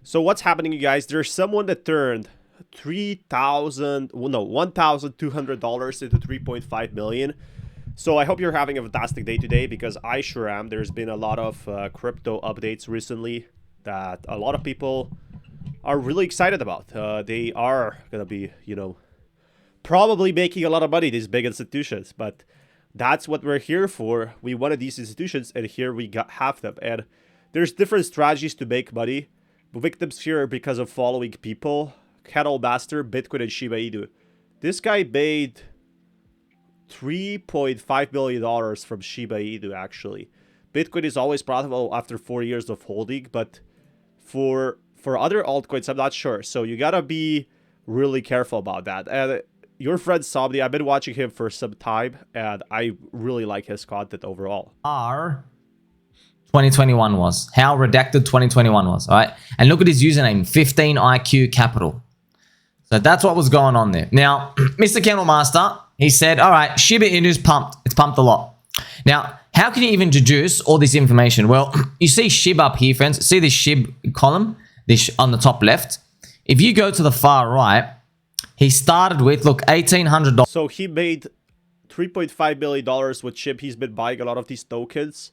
So what's happening, you guys? There's someone that turned $1,200 into 3.5 million. So I hope you're having a fantastic day today, because I sure am. There's been a lot of crypto updates recently that a lot of people are really excited about. They are gonna be, probably making a lot of money, these big institutions, but that's what we're here for. We wanted these institutions, and here we got half them. And there's different strategies to make money. Victims here because of following people. Cattle Master, Bitcoin, and Shiba Inu. This guy made $3.5 million from Shiba Inu, actually. Bitcoin is always profitable after 4 years of holding, but for other altcoins, I'm not sure. So you gotta be really careful about that. And your friend Somni, I've been watching him for some time, and I really like his content overall. 2021 was. How redacted 2021 was, all right? And look at his username, 15IQ Capital. So that's what was going on there. Now, Mr. Candlemaster, he said, all right, Shiba Inu's pumped. It's pumped a lot. Now, how can you even deduce all this information? Well, you see SHIB up here, friends. See this SHIB column this on the top left? If you go to the far right, he started with, look, $1,800. So he made $3.5 million with SHIB. He's been buying a lot of these tokens.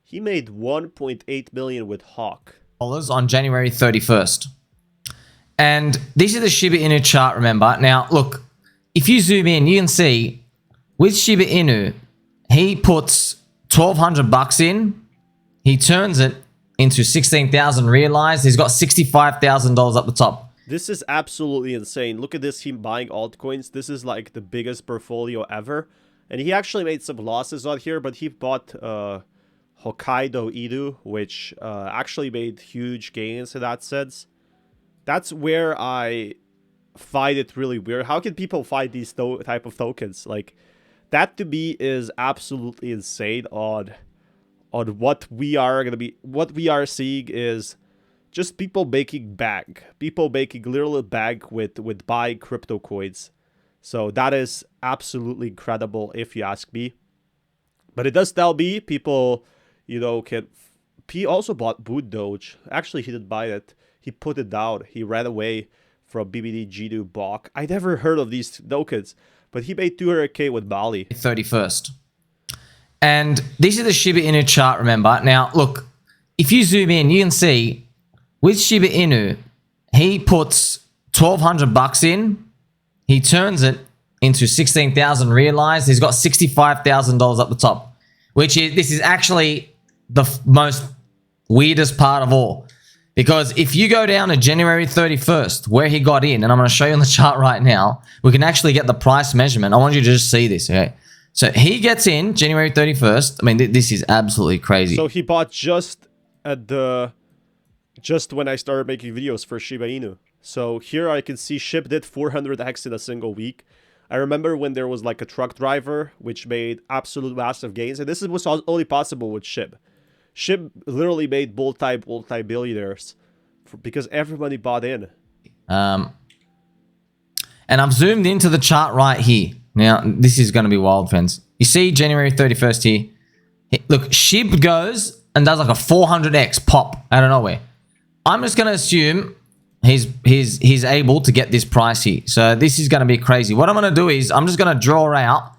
He made $1.8 million with Hawk On January 31st. And this is the Shiba Inu chart, remember. Now, look, if you zoom in, you can see with Shiba Inu, he puts $1,200 in. He turns it into 16,000 realized. He's got $65,000 up the top. This is absolutely insane. Look at this, him buying altcoins. This is like the biggest portfolio ever. And he actually made some losses on here, but he bought Hokkaido Inu, which actually made huge gains in that sense. That's where I find it really weird. How can people find these type of tokens? Like, that to me is absolutely insane on what we are gonna be. What we are seeing is just people making bank. People making literal bank with buying crypto coins. So that is absolutely incredible if you ask me. But it does tell me people, can... He also bought Boot Doge. Actually, he didn't buy it. He put it down. He ran away from BBD Gnu Bok. I never heard of these tokens, but he made 200K with Bali. 31st. And this is the Shiba Inu chart, remember. Now, look, if you zoom in, you can see with Shiba Inu, he puts $1,200 in. He turns it into 16,000 realized. He's got $65,000 up the top, this is actually the most weirdest part of all. Because if you go down to January 31st, where he got in, and I'm going to show you on the chart right now, we can actually get the price measurement. I want you to just see this, okay? So he gets in January 31st. I mean, this is absolutely crazy. So he bought just when I started making videos for Shiba Inu. So here I can see SHIB did 400x in a single week. I remember when there was like a truck driver, which made absolute massive gains. And this was only possible with SHIB. SHIB literally made multi-billionaires because everybody bought in. And I've zoomed into the chart right here. Now, this is going to be wild, friends. You see January 31st here. Look, SHIB goes and does like a 400x pop out of nowhere. I'm just going to assume he's able to get this price here. So this is going to be crazy. What I'm going to do is I'm just going to draw out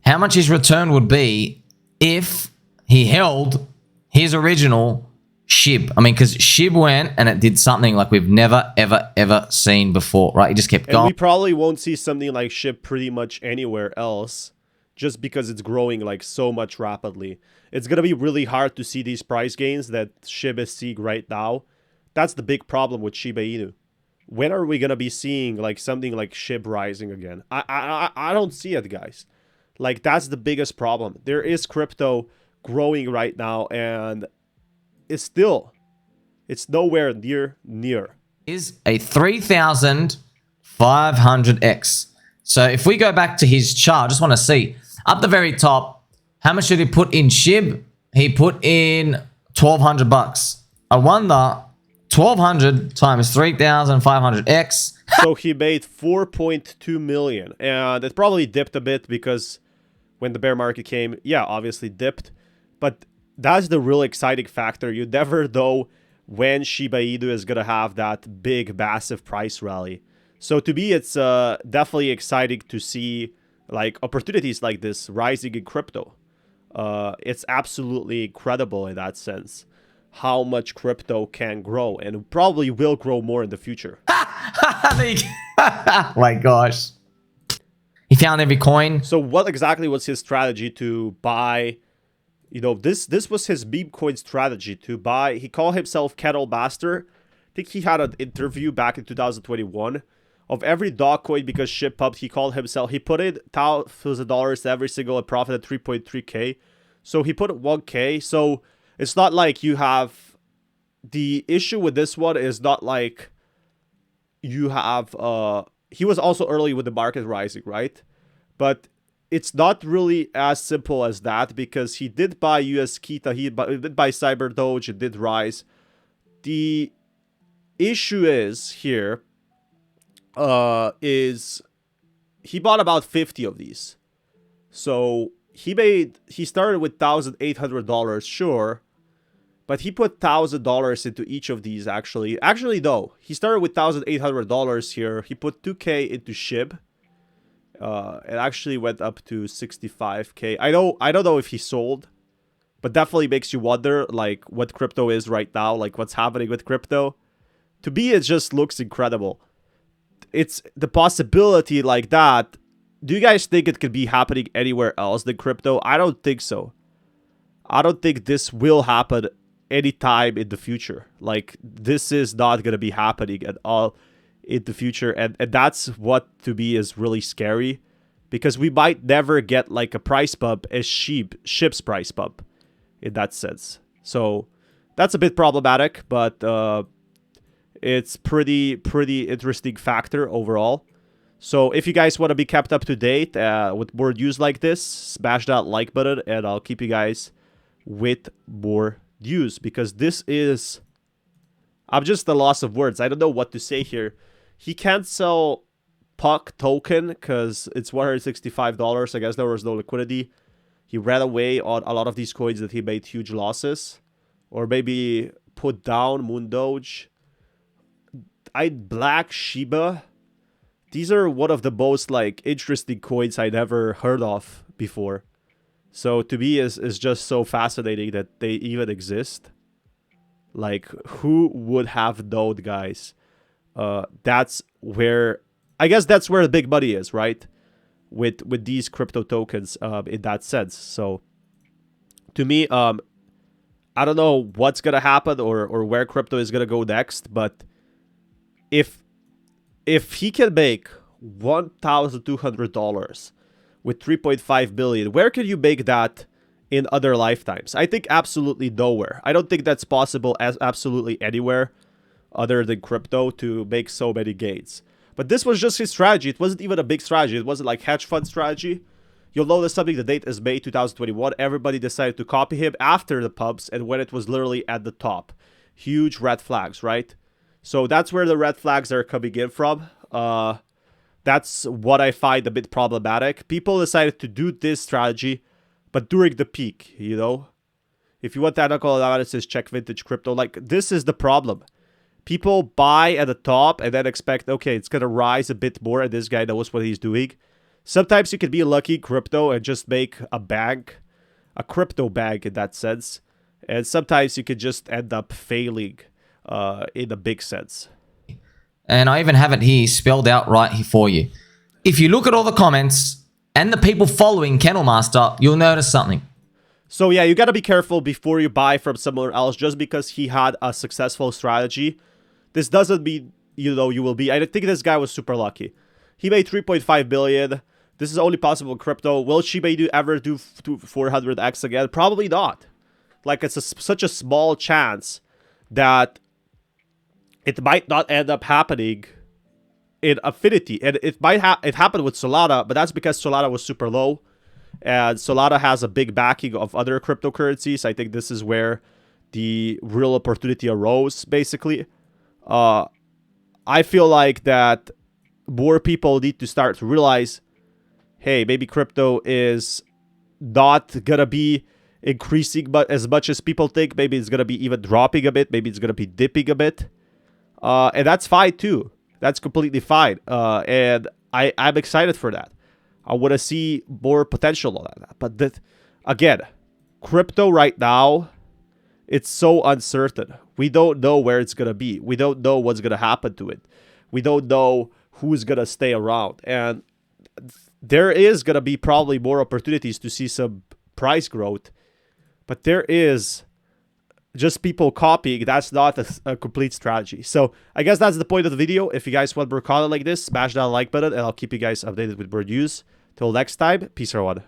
how much his return would be if he held his original SHIB. I mean, because SHIB went and it did something like we've never, ever seen before, right? It just kept going. And we probably won't see something like SHIB pretty much anywhere else, just because it's growing like so much rapidly. It's going to be really hard to see these price gains that SHIB is seeing right now. That's the big problem with Shiba Inu. When are we going to be seeing like something like SHIB rising again? I don't see it, guys. Like, that's the biggest problem. There is crypto growing right now, and it's nowhere near. Is a 3,500x. So if we go back to his chart, I just want to see up the very top, how much did he put in SHIB? He put in $1,200. I wonder, 1,200 times 3,500x. So he made 4.2 million, and it probably dipped a bit because when the bear market came, yeah, obviously dipped. But that's the real exciting factor. You never know when Shiba Inu is gonna have that big, massive price rally. So to me, it's definitely exciting to see like opportunities like this rising in crypto. It's absolutely incredible in that sense how much crypto can grow and probably will grow more in the future. Oh my gosh. He found every coin. So what exactly was his strategy to buy? You know, this was his meme coin strategy to buy. He called himself Kettle Master. I think he had an interview back in 2021 of every dog coin because shit pumped. He called himself. He put in $1,000 every single and profited 3.3k. So he put 1k. So it's not like you have the issue with this one is not like you have he was also early with the market rising, right? But it's not really as simple as that because he did buy US Kita, he did buy Cyber Doge, it did rise. The issue is here is he bought about 50 of these. So he started with $1,800, sure, but he put $1,000 into each of these actually. Actually, no, he started with $1,800 here. He put 2k into SHIB. It actually went up to 65k. I don't know if he sold, but definitely makes you wonder like what crypto is right now, like what's happening with crypto. To me, it just looks incredible. It's the possibility like that. Do you guys think it could be happening anywhere else than crypto? I don't think so. I don't think this will happen anytime in the future. Like, this is not going to be happening at all in the future. And that's what, to me, is really scary. Because we might never get, like, a price bump as SHIB's price bump in that sense. So, that's a bit problematic. But it's pretty interesting factor overall. So if you guys want to be kept up to date with more news like this, smash that like button and I'll keep you guys with more news because this is... I'm just at a loss of words. I don't know what to say here. He can't sell Puck token because it's $165. I guess there was no liquidity. He ran away on a lot of these coins that he made huge losses. Or maybe put down Moon Doge. Black Shiba. These are one of the most like interesting coins I never heard of before. So to me is just so fascinating that they even exist. Like who would have known, guys? That's where I guess that's where the big money is, right? With these crypto tokens in that sense. So to me, I don't know what's gonna happen or where crypto is gonna go next, but if he can make $1,200 with 3.5 billion, where can you make that in other lifetimes? I think absolutely nowhere. I don't think that's possible as absolutely anywhere other than crypto to make so many gains. But this was just his strategy. It wasn't even a big strategy. It wasn't like hedge fund strategy. You'll notice something. The date is May 2021. Everybody decided to copy him after the pubs and when it was literally at the top. Huge red flags, right? So that's where the red flags are coming in from. That's what I find a bit problematic. People decided to do this strategy, but during the peak, you know? If you want technical analysis, check Vintage Crypto. Like, this is the problem. People buy at the top and then expect, okay, it's going to rise a bit more, and this guy knows what he's doing. Sometimes you can be lucky crypto and just make a bank, a crypto bank in that sense. And sometimes you could just end up failing in a big sense. And I even have it here spelled out right here for you. If you look at all the comments and the people following Kennelmaster, you'll notice something. So yeah, you got to be careful before you buy from someone else just because he had a successful strategy. This doesn't mean, you know, you will be. I think this guy was super lucky. He made 3.5 billion. This is only possible in crypto. Will Shiba Inu ever do 400x again? Probably not. Like, it's such a small chance that it might not end up happening in Affinity. And it might it happened with Solana, but that's because Solana was super low. And Solana has a big backing of other cryptocurrencies. I think this is where the real opportunity arose, basically. I feel like that more people need to start to realize, hey, maybe crypto is not gonna be increasing but as much as people think. Maybe it's gonna be even dropping a bit. Maybe it's gonna be dipping a bit, and that's fine too. That's completely fine. And I'm excited for that. I want to see more potential on that. But again, crypto right now, it's so uncertain. We don't know where it's gonna be. We don't know what's gonna happen to it. We don't know who's gonna stay around, and there is gonna be probably more opportunities to see some price growth. But there is just people copying. That's not a complete strategy. So I guess that's the point of the video. If you guys want more content like this, smash that like button, and I'll keep you guys updated with more news. Till next time, peace everyone.